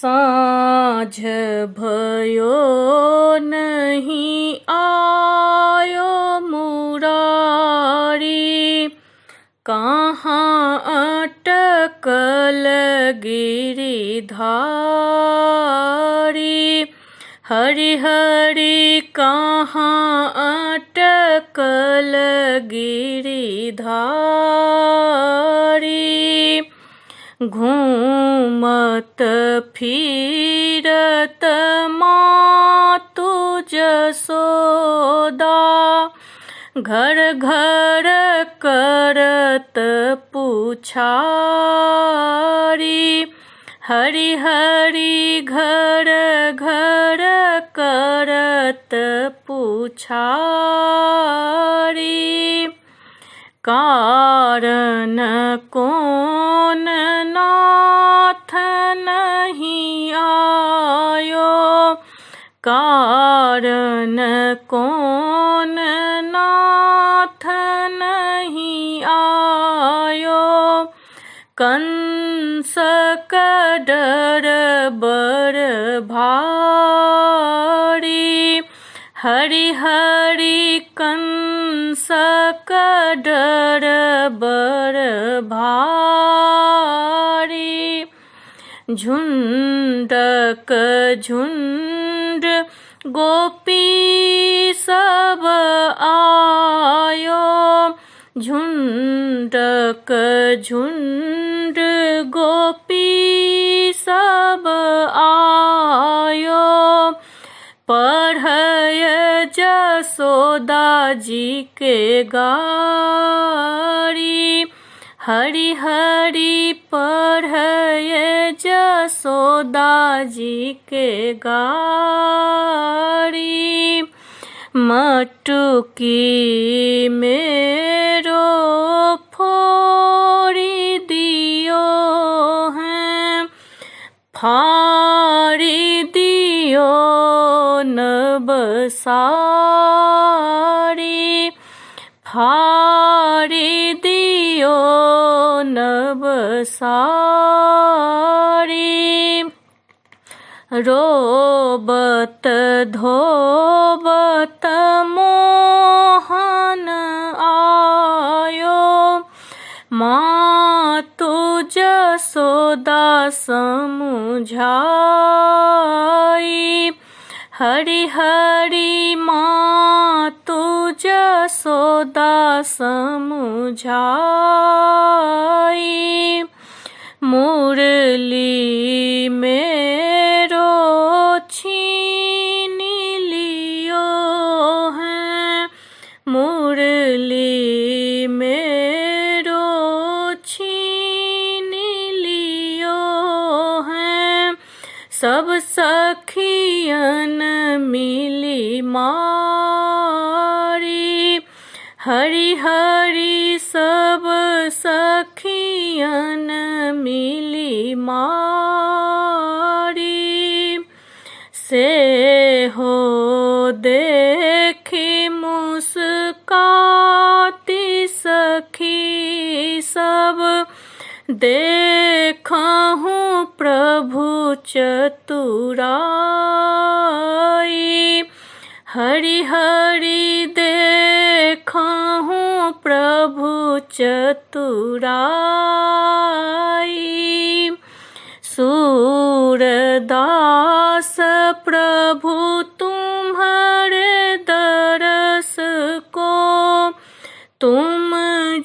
साँझ भयो नहीं आयो मुरारी, कहाँ अटकल गिरिधारी। हरि हरि कहाँ अटकल गिरिधारी। घूमत फिरत मातु जसोदा, घर घर करत पुछारी। हरि हरि घर घर करत पुछारी। कारण कौन नाथ नहीं आयो, कारण कौन नाथ नहीं आयो। कंस का डर बर भारी। हरि हरि कंस का डर बर भारी। झुंडक झुंड गोपी सब आयो, झुंडक झुंड गोपी सब आयो। पढ़य जसोदा जी के गारी। हरि हरि पढ़य जसोदा जी के गारी। मटुकी मेरो फोड़ी दियो हैं, फाड़ी दियो नबसारी। फाड़ी दियो नबसारी। रोबत धोबत मोहन आयो, मातु जसोदा समुझाई। हरि हरि मातु जसोदा समुझाई। मुरली मेरो छीन लियो है, मुरली मेरो छीन लियो है। सब सखियन मिली मारी। हरि हरि सब सखियन मिली मारी। से हो देखी मुस्काती सखी सब, देखहूँ प्रभु चतुराई। हरि हरि देखहूँ प्रभु चतुराई। सूरदास प्रभु तुम्हारे दरस को, तुम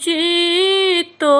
जीतो